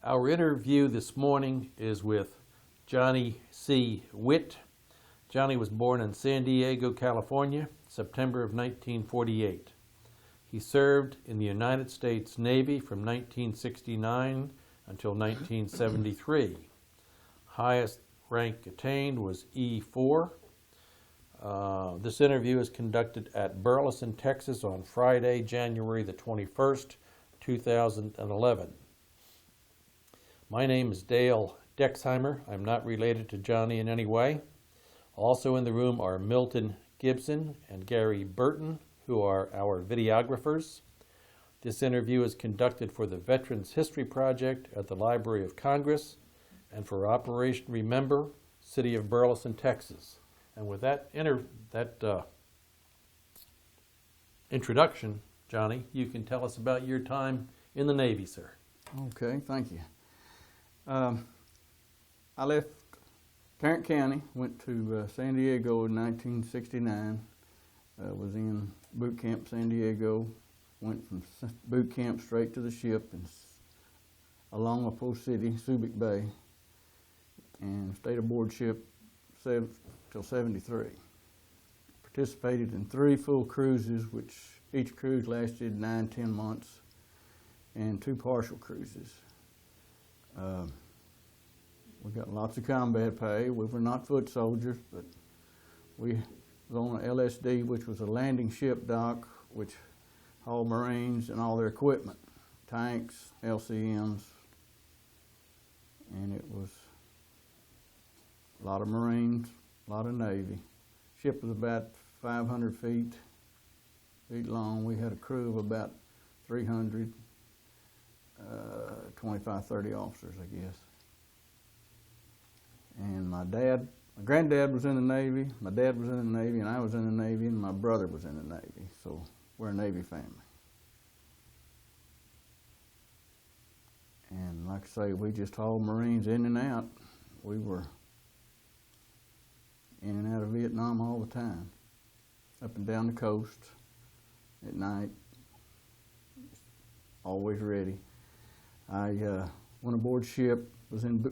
Our interview this morning is with Johnny C. Witt. Johnny was born in San Diego, California, September of 1948. He served in the United States Navy from 1969 until 1973. Highest rank attained was E4. This interview is conducted at Burleson, Texas on Friday, January the 21st, 2011. My name is Dale Dexheimer. I'm not related to Johnny in any way. Also in the room are Milton Gibson and Gary Burton, who are our videographers. This interview is conducted for the Veterans History Project at the Library of Congress and for Operation Remember, City of Burleson, Texas. And with that introduction, Johnny, you can tell us about your time in the Navy, sir. Okay, thank you. I left Tarrant County, went to San Diego in 1969, was in boot camp San Diego, went from boot camp straight to the ship along Opo City, Subic Bay, and stayed aboard ship till 73. Participated in 3 full cruises, which each cruise lasted 9-10 months, and 2 partial cruises. We got lots of combat pay. We were not foot soldiers, but we was on an LSD, which was a landing ship dock, which hauled Marines and all their equipment, tanks, LCMs, and it was a lot of Marines, a lot of Navy. Ship was about 500 feet long. We had a crew of about 300, 25, 30 officers, I guess. And my granddad was in the Navy, my dad was in the Navy, and I was in the Navy, and my brother was in the Navy. So we're a Navy family. And like I say, we just hauled Marines in and out. We were in and out of Vietnam all the time, up and down the coast at night, always ready. I went aboard ship, was in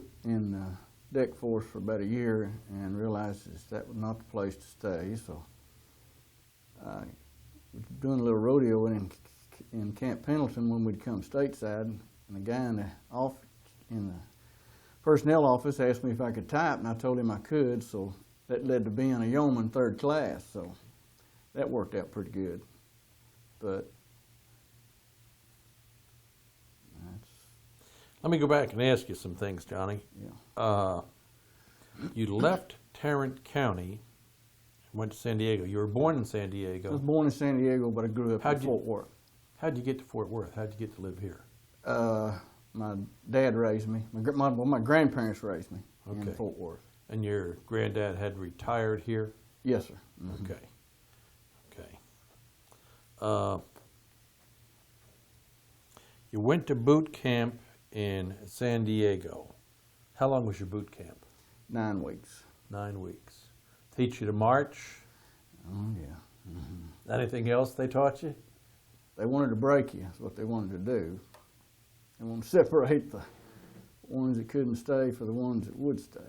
deck force for about a year, and realized that was not the place to stay. So I was doing a little rodeo in Camp Pendleton when we'd come stateside, and the guy in the personnel office asked me if I could type, and I told him I could. So that led to being a yeoman 3rd class. So that worked out pretty good. But let me go back and ask you some things, Johnny. Yeah. You left Tarrant County and went to San Diego. You were born in San Diego. I was born in San Diego, but I grew up in Fort Worth. How'd you get to Fort Worth? How'd you get to live here? My dad raised me. My grandparents raised me in Fort Worth. And your granddad had retired here? Yes, sir. Mm-hmm. Okay. Okay. You went to boot camp in San Diego. How long was your boot camp? 9 weeks. 9 weeks. Teach you to march? Oh, yeah. Mm-hmm. Anything else they taught you? They wanted to break you. That's what they wanted to do. They wanted to separate the ones that couldn't stay for the ones that would stay.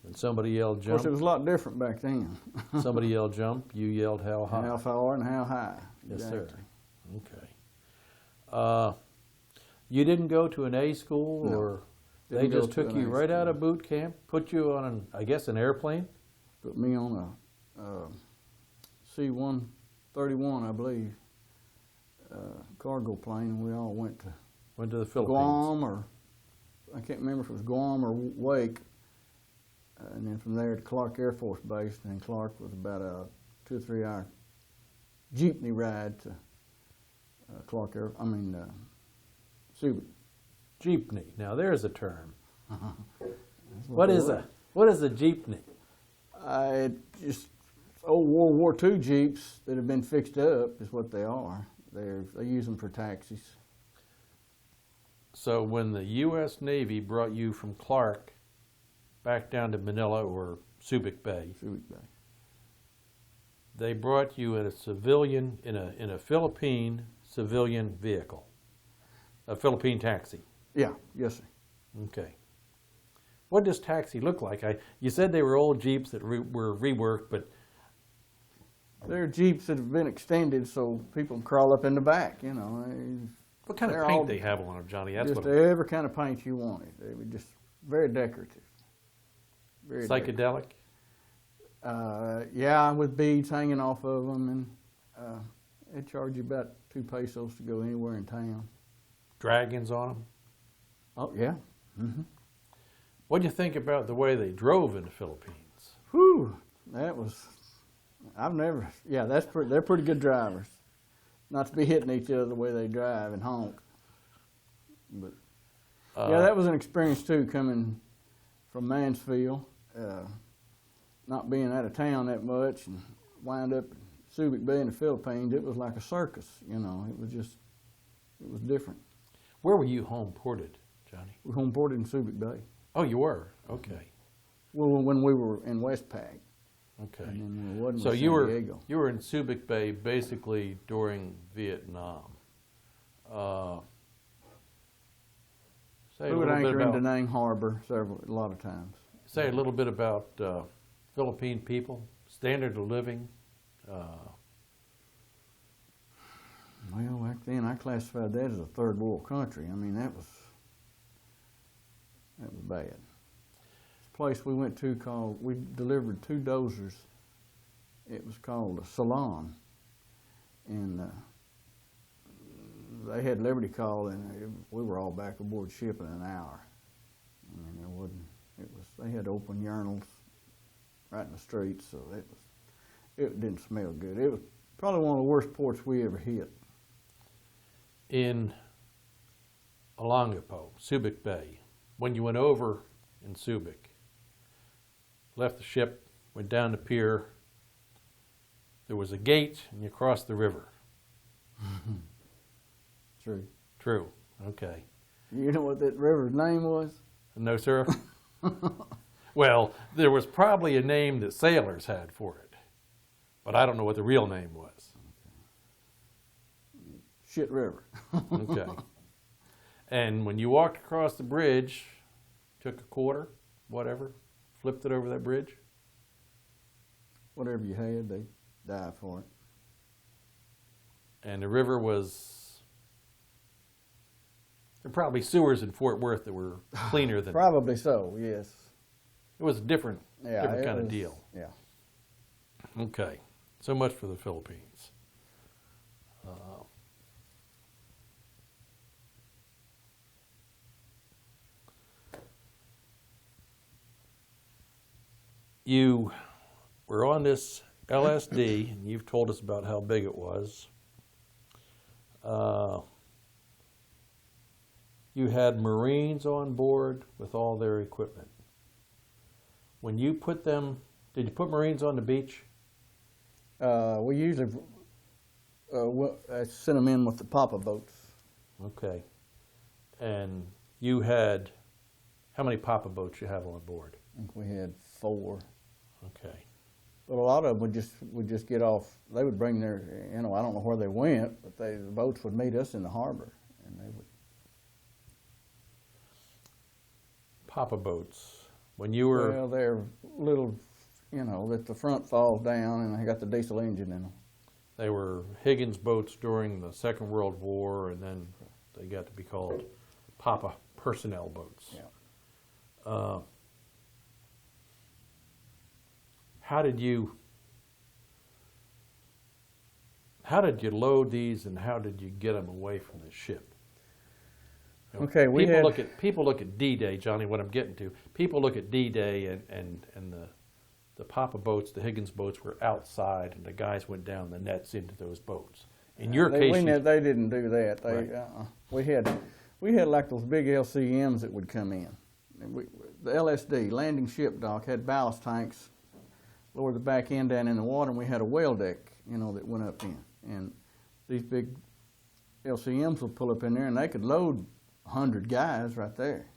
And somebody yelled jump? Of course, it was a lot different back then. Somebody yelled jump, you yelled how high? How far and how high. Yes, exactly. Sir. Okay. You didn't go to an A school, No, or they just took you right out of boot camp, put you on, an airplane? Put me on a C-131, I believe, cargo plane, and we all went to the Philippines. Guam, or I can't remember if it was Guam or Wake, and then from there to Clark Air Force Base, and then Clark was about a 2 or 3 hour jeepney ride to Subic. Jeepney. Now there's a term. What is a jeepney? Just old World War II Jeeps that have been fixed up is what they are. They use them for taxis. So when the U.S. Navy brought you from Clark back down to Manila or Subic Bay, they brought you in a Philippine civilian vehicle. A Philippine taxi. Yeah, yes, sir. Okay. What does taxi look like? You said they were old Jeeps that were reworked, but They're Jeeps that have been extended so people can crawl up in the back, what kind of They're paint all they have on them, Johnny? That's Just what every kind of paint you wanted. They were just very decorative. Very psychedelic. Yeah, with beads hanging off of them, and they charge you about 2 pesos to go anywhere in town. Dragons on them. Oh yeah. Mm-hmm. What do you think about the way they drove in the Philippines? Whew, that was. I've never. Yeah, they're pretty good drivers. Not to be hitting each other the way they drive and honk. But yeah, that was an experience too, coming from Mansfield, not being out of town that much, and wind up in Subic Bay in the Philippines. It was like a circus, It was different. Where were you home ported, Johnny? We home ported in Subic Bay. Oh, you were? Okay. Well, when we were in Westpac. Okay. And then when it wasn't So with you San were Diego. in Subic Bay basically during Vietnam. Say We a would little bit anchor in Da about Nang Harbor a lot of times. say a little bit about Philippine people, standard of living. Well, back then I classified that as a third world country. I mean, that was bad. This place we went to we delivered 2 dozers. It was called a Salon, and they had Liberty Call, and we were all back aboard ship in an hour. I mean, they had open urinals right in the streets, so it didn't smell good. It was probably one of the worst ports we ever hit. In Olongapo, Subic Bay, when you went over in Subic, left the ship, went down the pier, there was a gate, and you crossed the river. True. True. Okay. You know what that river's name was? No, sir? Well, there was probably a name that sailors had for it, but I don't know what the real name was. Shit River. Okay. And when you walked across the bridge, took a quarter, whatever, flipped it over that bridge? Whatever you had, they died for it. And the river was... There were probably sewers in Fort Worth that were cleaner than... Probably so, yes. It was a different kind of was, deal. Yeah. Okay. So much for the Philippines. You were on this LSD, and you've told us about how big it was. You had Marines on board with all their equipment. When you put them, did you put Marines on the beach? We usually sent them in with the Papa boats. Okay. And you had, how many Papa boats you have on board? I think we had 4. Okay. But a lot of them would just get off. They would bring their, I don't know where they went, but the boats would meet us in the harbor, and they would. Papa boats. When you were... Well, they're little, that the front falls down, and they got the diesel engine in them. They were Higgins boats during the Second World War, and then they got to be called Papa personnel boats. Yeah. How did you load these, and how did you get them away from the ship? Okay, people look at D-Day, Johnny. What I'm getting to, people look at D-Day, and the Papa boats, the Higgins boats, were outside, and the guys went down the nets into those boats. In your case, they didn't do that. Right. We had like those big LCMs that would come in. The LSD landing ship dock had ballast tanks, lowered the back end down in the water, and we had a whale deck, that went up in. And these big LCMs would pull up in there, and they could load 100 guys right there.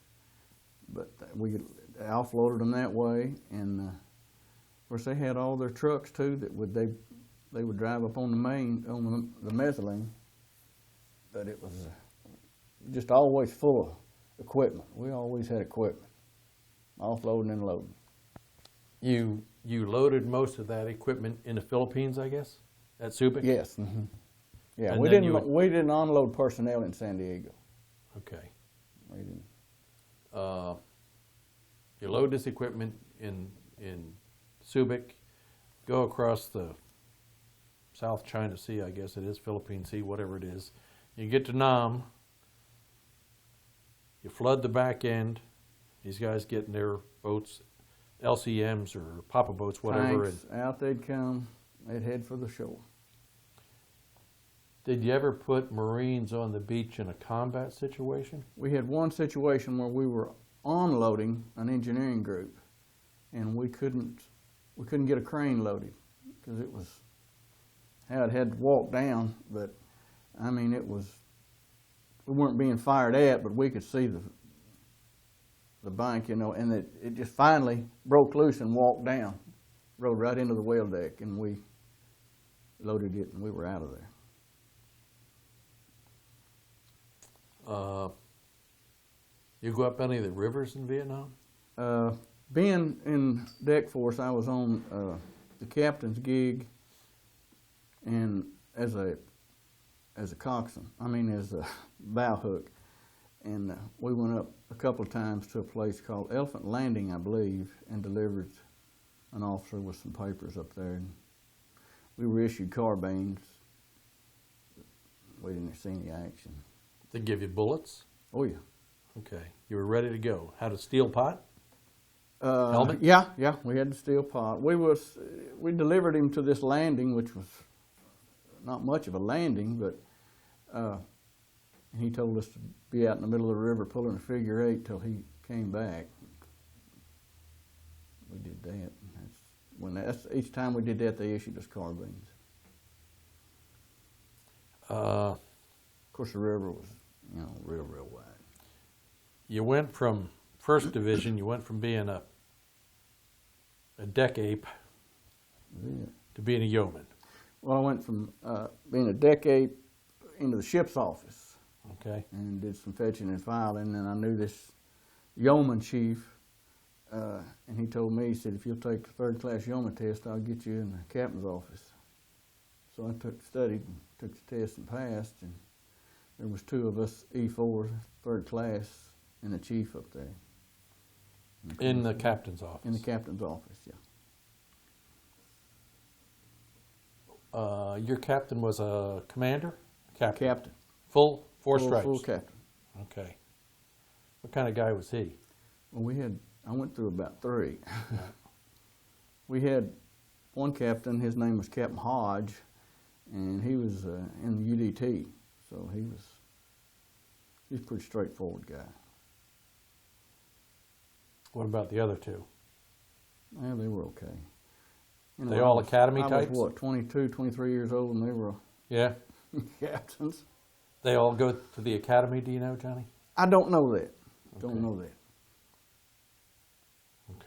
But we offloaded them that way, and of course they had all their trucks too they would drive up on the main on the mezzanine. But it was just always full of equipment. We always had equipment, offloading and loading. You loaded most of that equipment in the Philippines, I guess, at Subic? Yes. Mm-hmm. Yeah, And we then didn't unload personnel in San Diego. Okay. We didn't. You load this equipment in Subic, go across the South China Sea, I guess it is, Philippine Sea, whatever it is. You get to Nam, you flood the back end. These guys get in their boats, LCMs or Papa boats, whatever. Tanks, out they'd come, they'd head for the shore. Did you ever put Marines on the beach in a combat situation? We had one situation where we were unloading an engineering group, and we couldn't get a crane loaded because it was how it had to walk down. But I mean, we weren't being fired at, but we could see the bank, you know, and it just finally broke loose and walked down, rode right into the whale deck, and we loaded it, and we were out of there. You go up any of the rivers in Vietnam? Being in deck force, I was on the captain's gig, and as a coxswain, as a bow hook, and we went up a couple of times to a place called Elephant Landing, I believe, and delivered an officer with some papers up there. And we were issued carbines. We didn't see any action. They give you bullets? Oh yeah. Okay. You were ready to go. Had a steel pot? Helmet? Yeah, we had the steel pot. We delivered him to this landing, which was not much of a landing, but he told us to be out in the middle of the river pulling a figure eight till he came back. We did that. Each time we did that, they issued us carbines. Of course, the river was, real wide. You went from First Division, you went from being a deck ape to being a yeoman. Well, I went from being a deck ape into the ship's office. Okay. And did some fetching and filing, and I knew this yeoman chief, and he told me, he said, if you'll take the third-class yeoman test, I'll get you in the captain's office. So I studied, and took the test and passed, and there was two of us, E4, third class, and the chief up there. In the captain's office? In the captain's office, yeah. Your captain was a commander? Captain. Four stripes? Full captain. Okay. What kind of guy was he? Well, I went through about three. We had one captain, his name was Captain Hodge, and he was in the UDT, so he's a pretty straightforward guy. What about the other two? Well, they were okay. They all academy types? I was, 22, 23 years old, and they were captains. They all go to the academy, do you know, Johnny? I don't know that. Okay. Don't know that.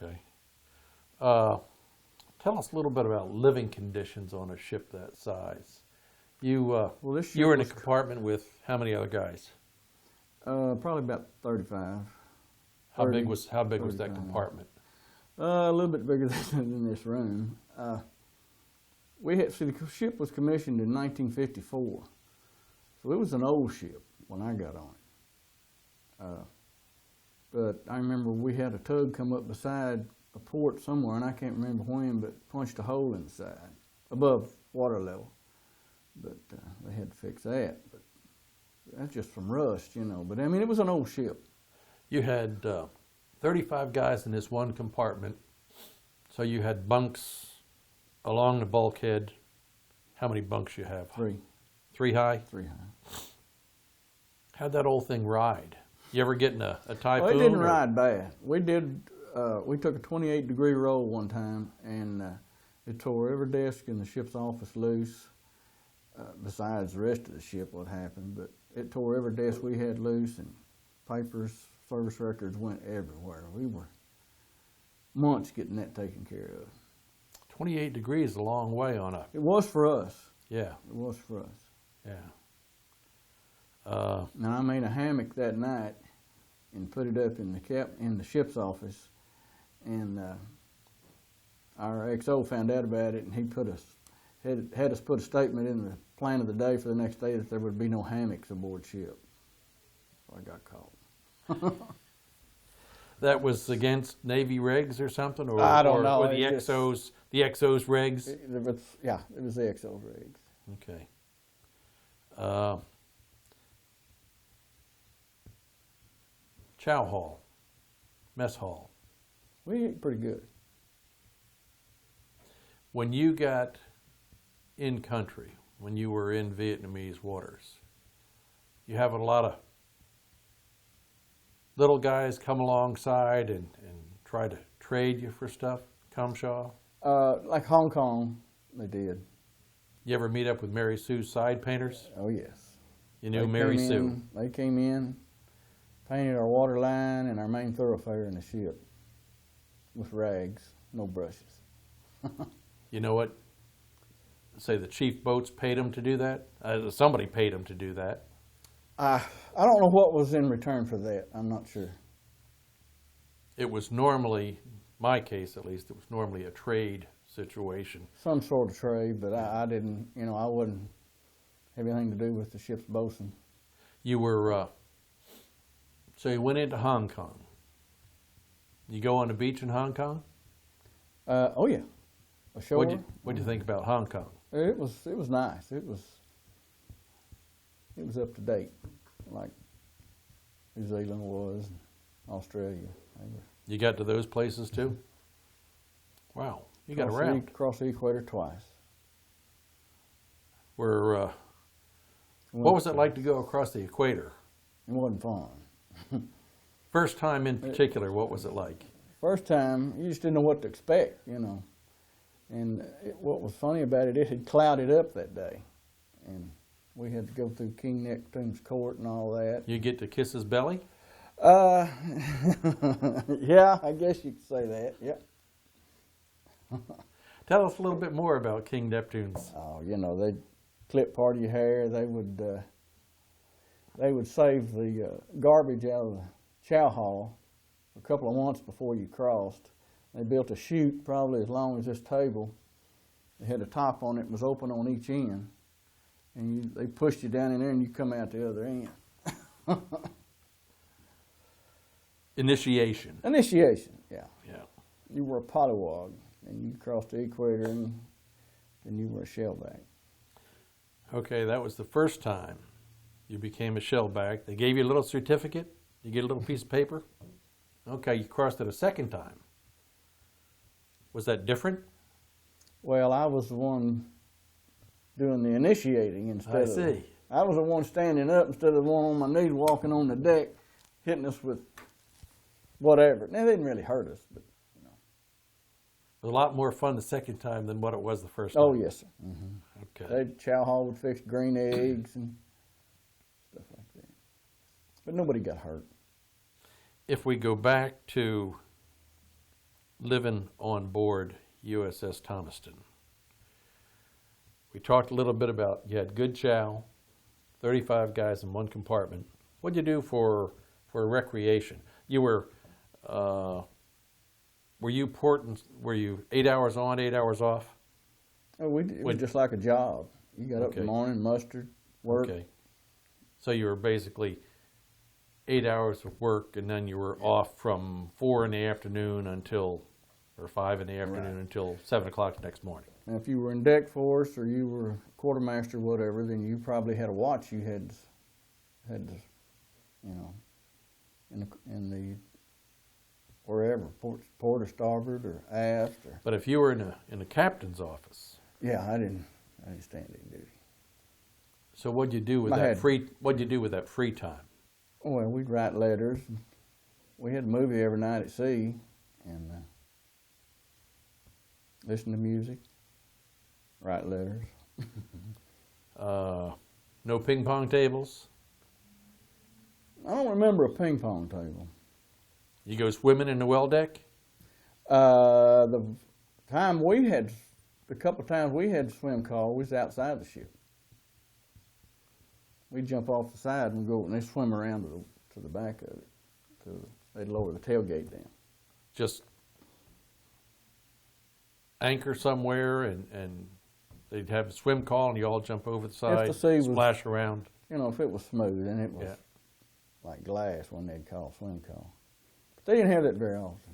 Okay. Tell us a little bit about living conditions on a ship that size. You were in a compartment with how many other guys? Probably about 35. How big was that compartment? A little bit bigger than this room. The ship was commissioned in 1954, so it was an old ship when I got on it. But I remember we had a tug come up beside a port somewhere, and I can't remember when, but punched a hole in the side above water level. But they had to fix that. But that's just from rust, But it was an old ship. You had 35 guys in this one compartment, so you had bunks along the bulkhead. How many bunks you have? 3. 3 high? 3 high. How'd that old thing ride? You ever get in a typhoon? Well, it didn't ride bad. We did. We took a 28-degree roll one time, and it tore every desk in the ship's office loose. Besides the rest of the ship, what happened, but it tore every desk we had loose, and papers, service records went everywhere. We were months getting that taken care of. 28 degrees is a long way on a... It was for us. Yeah. It was for us. Yeah. And I made a hammock that night and put it up in the ship's office, and our XO found out about it, and he had us put a statement in the plan of the day for the next day that there would be no hammocks aboard ship. So I got caught. That was against Navy regs or something, or I don't know. Or the XO's regs. It was the XO's rigs. Okay. Chow hall, mess hall. We ate pretty good. When you got in country, when you were in Vietnamese waters, you have a lot of little guys come alongside and try to trade you for stuff, Kamshaw? Like Hong Kong, they did. You ever meet up with Mary Sue's side painters? Oh, yes. You knew Mary Sue? They came in, painted our water line and our main thoroughfare in the ship with rags, no brushes. You know what? Say the chief boats paid them to do that? Somebody paid them to do that. I don't know what was in return for that. I'm not sure. It was normally, my case at least, it was normally a trade situation. Some sort of trade, but I didn't, I wouldn't have anything to do with the ship's bosun. You were, so you went into Hong Kong. You go on the beach in Hong Kong? Oh yeah, ashore. What'd you think about Hong Kong? It was nice. It was up to date, like New Zealand was, and Australia. You got to those places too? Wow, you got around. Across the equator twice. What was it like to go across the equator? It wasn't fun. First time in particular, what was it like? First time, you just didn't know what to expect, And what was funny about it, it had clouded up that day. And we had to go through King Neptune's court and all that. You get to kiss his belly? Yeah, I guess you could say that, yeah. Tell us a little bit more about King Neptune's. Oh, they'd clip part of your hair. They would save the garbage out of the chow hall a couple of months before you crossed. They built a chute probably as long as this table. They had a top on it, it was open on each end. And they pushed you down in there and you come out the other end. Initiation. Initiation, yeah. Yeah. You were a pollywog and you crossed the equator and then you were a shellback. Okay, that was the first time you became a shellback. They gave you a little certificate. You get a little piece of paper. Okay, you crossed it a second time. Was that different? Well, I was the one doing the initiating instead I of... see. I was the one standing up instead of the one on my knees walking on the deck, hitting us with whatever. Now, they didn't really hurt us, but, It was a lot more fun the second time than what it was the first time. Oh, yes, sir. Mm-hmm. Okay. Chow hall would fix green eggs and stuff like that. But nobody got hurt. If we go back to living on board USS Thomaston, we talked a little bit about you had good chow, 35 guys in one compartment. What'd you do for recreation? You were you 8 hours on, 8 hours off? Oh, it was just like a job. You got up in the morning, mustered, worked. Okay. So you were basically 8 hours of work, and then you were off from 4 in the afternoon or 5 in the afternoon until 7 o'clock the next morning. Now, if you were in deck force or you were quartermaster, whatever, then you probably had a watch you had to in the wherever, port or starboard or aft. But if you were in the captain's office, yeah, I didn't stand any duty. So what'd you do with that free time? Well, we'd write letters. We had a movie every night at sea, and listen to music, write letters. No ping pong tables? I don't remember a ping pong table. You go swimming in the well deck? The couple of times we had swim call, we was outside the ship. we'd jump off the side and go, and they swim around to the back of it. They'd lower the tailgate down. Just anchor somewhere, and they'd have a swim call, and you all jump over the side, splash around. You know, if it was smooth and it was Yeah. like glass, when they'd call swim call. But they didn't have that very often.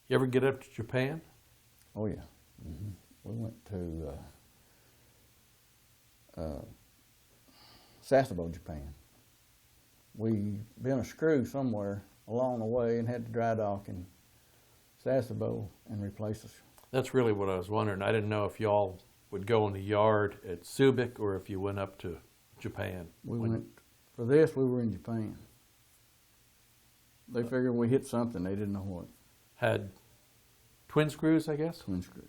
You ever get up to Japan? Oh yeah, we went to Sasebo, Japan. We bent a screw somewhere along the way and had to dry dock in Sasebo and replace us. That's really what I was wondering. I didn't know if y'all would go in the yard at Subic or if you went up to Japan. We went for this. We were in Japan. They figured we hit something. They didn't know what. Had twin screws, I guess? Twin screw.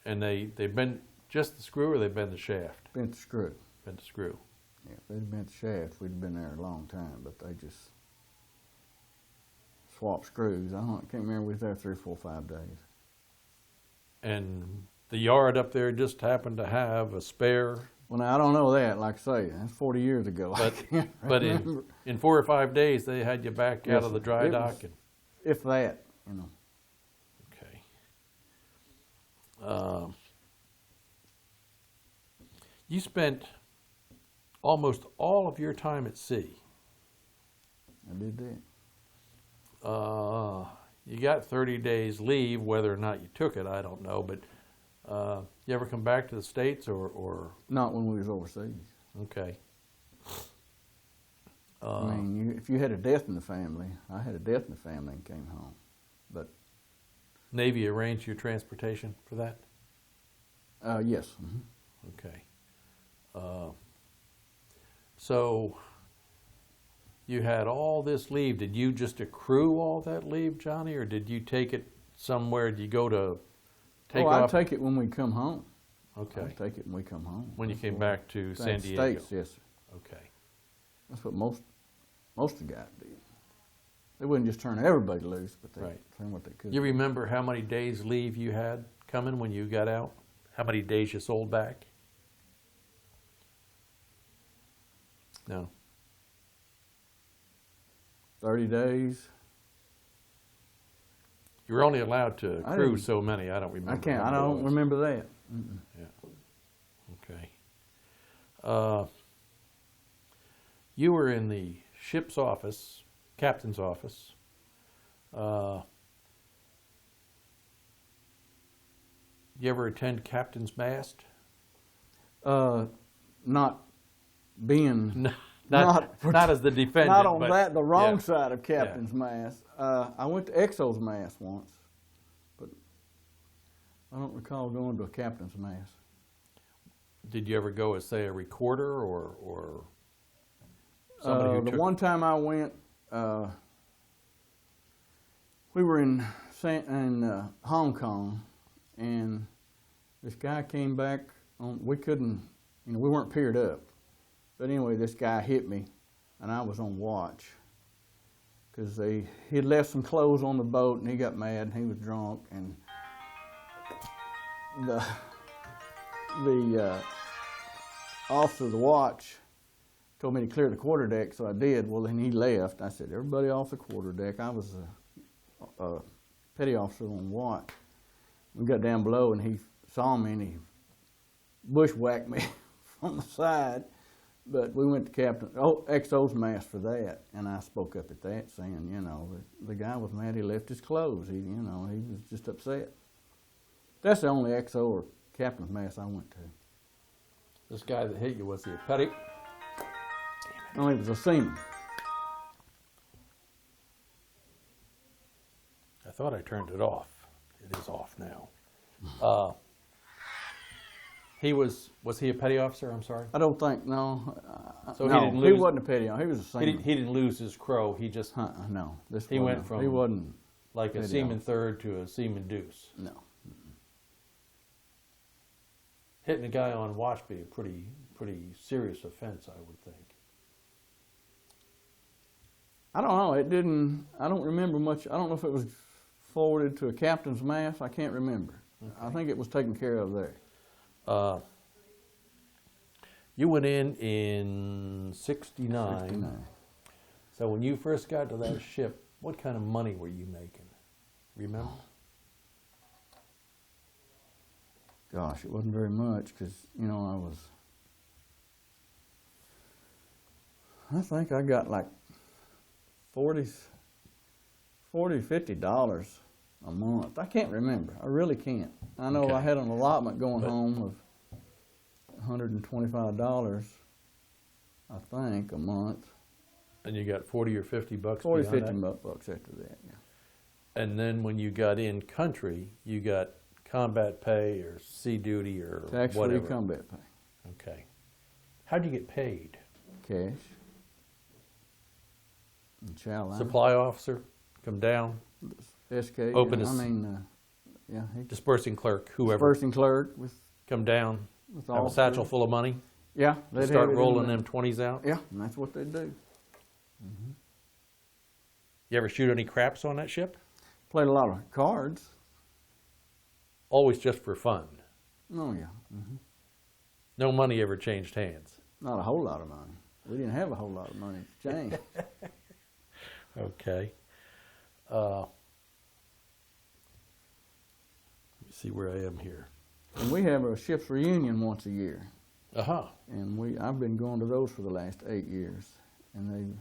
And they bent just the screw, or they bent the shaft? Bent the screw. Bent the screw. Yeah, if they'd bent the shaft, we'd have been there a long time, but they just swapped screws. I can't remember, we was there 3, 4, 5 days. And the yard up there just happened to have a spare. Well, now, I don't know that. Like I say, that's 40 years ago. But in 4 or 5 days, they had you back out of the dry dock. If that, you know. Okay. You spent almost all of your time at sea. I did that. You got 30 days leave. Whether or not you took it, I don't know. But you ever come back to the States or? Not when we was overseas. Okay. I mean, if you had a death in the family, I had a death in the family and came home. But Navy arranged your transportation for that? yes. Okay. So you had all this leave. Did you just accrue all that leave, Johnny, or did you take it somewhere? Did you go to take off? I'd take it when we come home. Okay. I'd take it when we come home. When you came back to San Diego? States, yes, sir. Okay. That's what most of the guys did. They wouldn't just turn everybody loose, but they turn what they could. You remember how many days leave you had coming when you got out? How many days you sold back? No. 30 days. You were only allowed to accrue so many. I don't remember. I can't. I don't remember that. Yeah. Okay. You were in the ship's office, captain's office. You ever attend captain's mast? Not being Not as the defendant. Not on but, the wrong side of captain's mast. I went to Exo's mast once, but I don't recall going to a captain's mast. Did you ever go as, say, a recorder or somebody who the one time I went, we were in Hong Kong, and this guy came back we couldn't, we weren't paired up. But anyway, this guy hit me, and I was on watch because he'd left some clothes on the boat, and he got mad, and he was drunk, and the officer of the watch told me to clear the quarterdeck, so I did. Well, then he left. I said, everybody off the quarterdeck. I was a petty officer on watch. We got down below, and he saw me, and he bushwhacked me from the side. But we went to XO's mast for that, and I spoke up at that, saying, the guy was mad he left his clothes. He was just upset. That's the only XO or captain's mast I went to. This guy that hit you, was he a petty? No, he was a seaman. I thought I turned it off. It is off now. Was he a petty officer? I'm sorry. I don't think, no. So no, he didn't lose. He wasn't a petty officer. He was a seaman. He didn't lose his crow. He just no. he went from he wasn't like a seaman third to a seaman deuce. No. Hitting a guy on watch be a pretty serious offense, I would think. I don't know. It didn't. I don't remember much. I don't know if it was forwarded to a captain's mast. I can't remember. I think it was taken care of there. You went in 69. 69. So when you first got to that ship, what kind of money were you making? Remember? Gosh, it wasn't very much because, you know, I think I got like $40, $50 a month. I can't remember. I really can't. I know Okay. I had an allotment going home of $125, I think, a month. And you got 40 or 50 bucks 40, beyond 50 that? bucks after that, yeah. And then when you got in country, you got combat pay or sea duty or Tax-free whatever. combat pay. Okay. How'd you get paid? Cash. In Chow Line. Supply officer, come down, SK. Open I his- mean, yeah. dispersing clerk, whoever, Dispersing clerk with come down, all have a satchel three. full of money, Yeah, they'd start have it in rolling the- them 20s out. Yeah, and that's what they do. You ever shoot any craps on that ship? Played a lot of cards. Always just for fun. Oh yeah, No money ever changed hands. not a whole lot of money. We didn't have a whole lot of money to change. Okay. Let me see where I am here. And we have a ship's reunion once a year, Uh-huh. and I've been going to those for the last 8 years, and they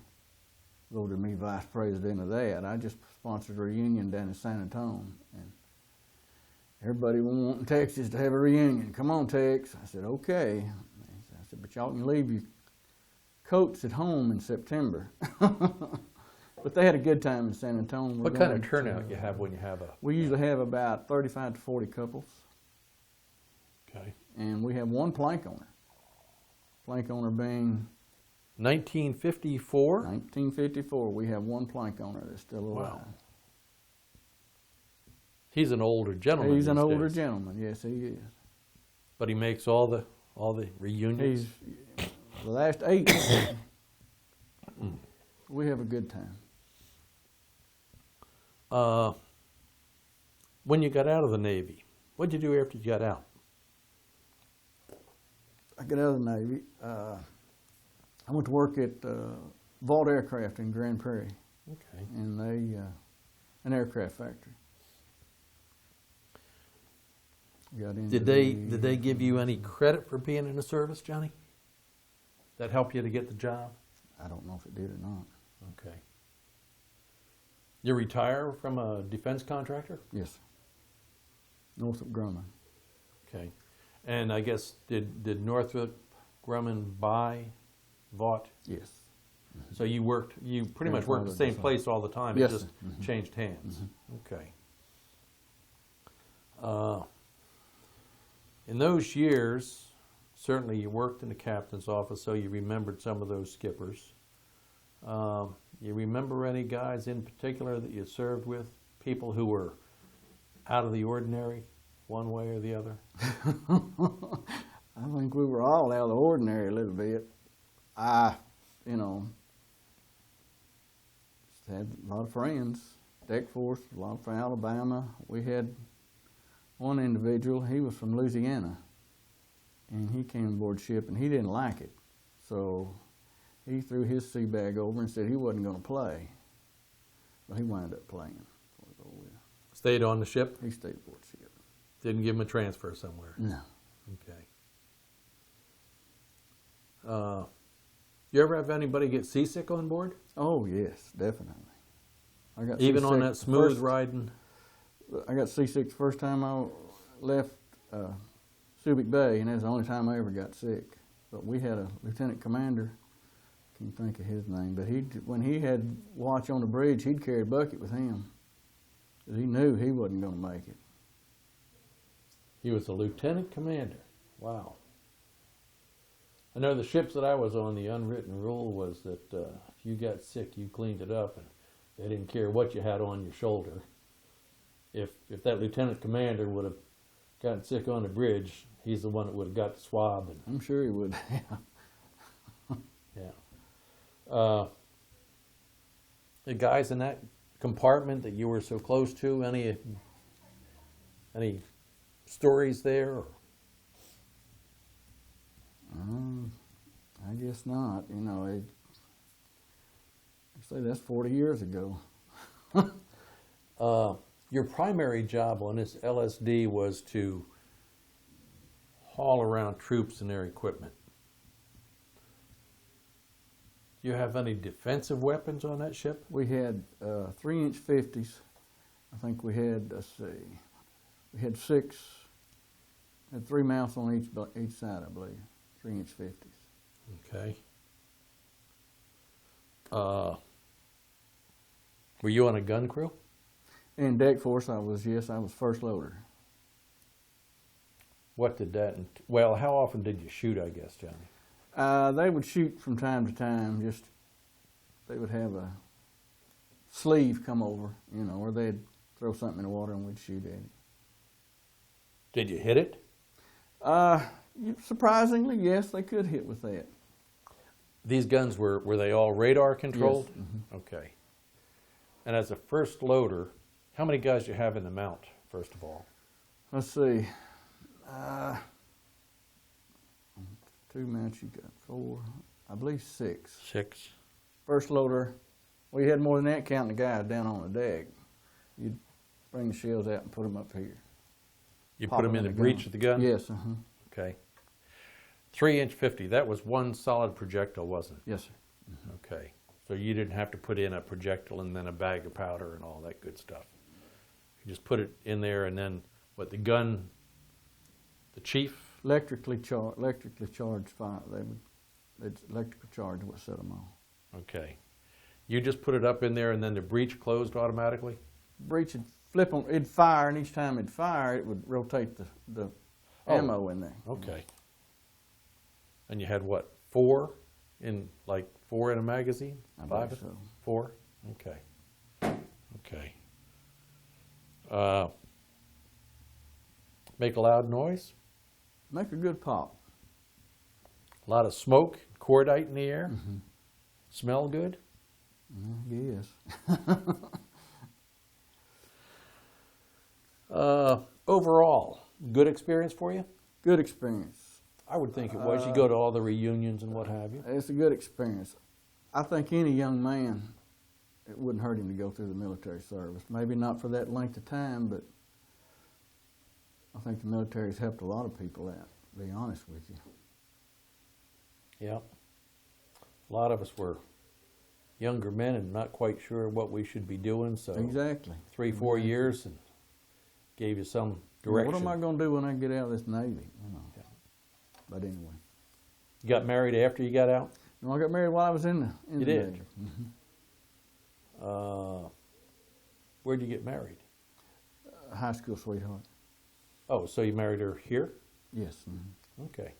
voted me vice president of that. I just sponsored a reunion down in San Antonio, and everybody was wanting Texas to have a reunion. Come on, Tex. I said, okay. I said, but y'all can leave your coats at home in September. But they had a good time in San Antonio. What kind of turnout you have when you have a... We usually have about 35 to 40 couples, Okay. and we have one plank owner. Plank owner being 1954? 1954. We have one plank owner that's still alive. Wow. He's an older gentleman. He's an these older days, gentleman. Yes, he is. but he makes all the reunions. He's the last 8. We have a good time. When you got out of the Navy, what'd you do after you got out? I got out of the Navy. I went to work at Vault Aircraft in Grand Prairie, Okay. and an aircraft factory. Got into Did they give you any credit for being in the service, Johnny? That helped you to get the job? I don't know if it did or not. Okay. You retire from a defense contractor? Yes. Northrop Grumman. Okay. And I guess, did Northrop Grumman buy Vought? Yes. So you pretty much worked the Grandfathered same us on. place all the time, Yes, it just sir. changed hands. Okay. In those years, certainly you worked in the captain's office, so you remembered some of those skippers. You remember any guys in particular that you served with, people who were out of the ordinary, one way or the other? I think we were all out of the ordinary a little bit. You know, just had a lot of friends. Deck Force, a lot from Alabama. We had one individual, he was from Louisiana, and he came aboard ship and he didn't like it. So he threw his sea bag over and said he wasn't going to play. But he wound up playing. Stayed on the ship? He stayed aboard ship. Didn't give him a transfer somewhere? No. Okay. You ever have anybody get seasick on board? Oh, yes, definitely. I got Even on seasick that smooth first- riding? I got seasick the first time I left Subic Bay, and that's the only time I ever got sick. But we had a lieutenant commander, can't think of his name, but when he had watch on the bridge, he'd carry a bucket with him, 'cause he knew he wasn't going to make it. He was a lieutenant commander. Wow. I know the ships that I was on, the unwritten rule was that if you got sick, you cleaned it up, and they didn't care what you had on your shoulder. If that lieutenant commander would have gotten sick on the bridge, he's the one that would have got the swab. And I'm sure he would. yeah. The guys in that compartment that you were so close to, any stories there? Or? I guess not. You know, I say that's 40 years ago. Your primary job on this LSD was to haul around troops and their equipment. Do you have any defensive weapons on that ship? We had 3-inch 50s. I think we had, let's see, we had 6, had 3 mounts on each side, I believe, 3-inch 50s. Okay. Were you on a gun crew? In deck force, I was first loader. What did that, well, how often did you shoot, I guess, Johnny? They would shoot from time to time, just, they would have a sleeve come over, you know, or they'd throw something in the water and we'd shoot at it. Did you hit it? Surprisingly, yes, they could hit with that. These guns, were they all radar controlled? Yes. Mm-hmm. Okay. And as a first loader, how many guys do you have in the mount, first of all? Let's see. 2 mounts, you got 4, I believe 6. 6. First loader, we had more than that counting the guys down on the deck. You'd bring the shells out and put them up here. You put them in the breech of the gun? Yes. Uh-huh. Okay. 3-inch 50, that was one solid projectile, wasn't it? Yes, sir. Mm-hmm. Okay. So you didn't have to put in a projectile and then a bag of powder and all that good stuff. You just put it in there and then, what, the gun, the chief? Electrically charged fire. It's electrical charge what set them off. Okay. You just put it up in there and then the breech closed automatically? Breech would flip on, it'd fire, and each time it'd fire, it would rotate the ammo in there. Okay. And you had what, 4 in a magazine? I 5? believe so. 4? Okay. Okay. Make a loud noise? Make a good pop. A lot of smoke, cordite in the air? Mm-hmm. Smell good? Yes. Overall, good experience for you? Good experience. I would think it was. You go to all the reunions and what have you. It's a good experience. I think any young man, it wouldn't hurt him to go through the military service. Maybe not for that length of time, but I think the military's helped a lot of people out, to be honest with you. Yeah. A lot of us were younger men and not quite sure what we should be doing, so Exactly. 3-4 years and gave you some direction. What am I going to do when I get out of this Navy? You know. Yeah. But anyway. You got married after you got out? No, I got married while I was in the You did? Navy. Mm-hmm. Where'd you get married? A high school sweetheart. Oh, so you married her here? Yes. Mm-hmm. Okay.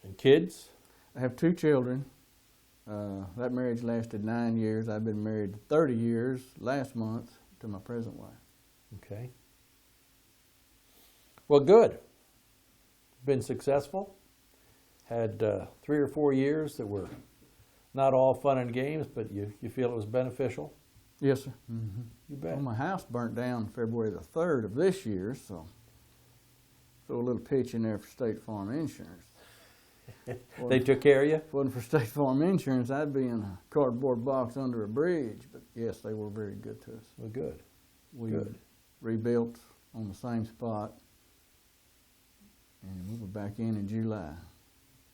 And kids? I have 2 children. That marriage lasted 9 years. I've been married 30 years last month to my present wife. Okay. Well, good. Been successful. Had 3 or 4 years that were not all fun and games, but you feel it was beneficial? Yes, sir. Mm-hmm. You bet. Well, my house burnt down February the 3rd of this year, so throw a little pitch in there for State Farm Insurance. They took care of you? If it wasn't for State Farm Insurance, I'd be in a cardboard box under a bridge. But yes, they were very good to us. Well, good. We Good. rebuilt on the same spot, and we were back in July.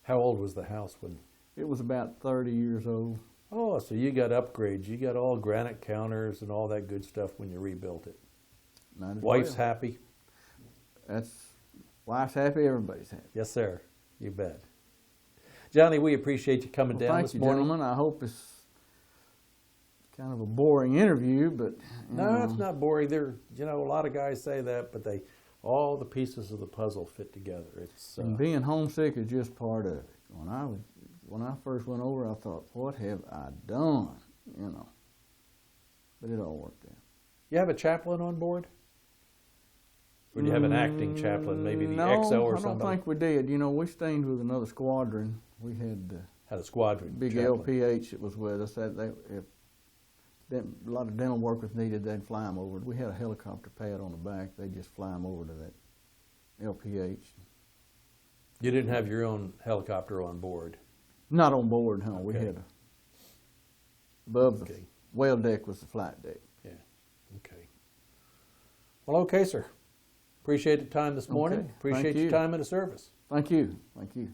How old was the house when? It was about 30 years old. Oh, so you got upgrades. You got all granite counters and all that good stuff when you rebuilt it. Might as Wife's well. happy? Wife's happy, everybody's happy. Yes, sir. You bet. Johnny, we appreciate you coming down Thank this you, morning. gentlemen. I hope it's kind of a boring interview, but No, it's not boring. A lot of guys say that, but all the pieces of the puzzle fit together. It's and being homesick is just part of it. When I first went over, I thought, what have I done? But it all worked out. You have a chaplain on board? Or do you have an acting chaplain, maybe the XO or I don't somebody? think we did. We stayed with another squadron. We had Had a squadron big chaplain. LPH that was with us. If a lot of dental work was needed, they'd fly them over. We had a helicopter pad on the back. They'd just fly them over to that LPH. You didn't have your own helicopter on board? Not on board, no. Okay. We had above the Okay. well deck was the flight deck. Yeah, okay. Well, okay, sir. Appreciate the time this morning. Okay. Appreciate Thank your you. time in the service. Thank you. Thank you.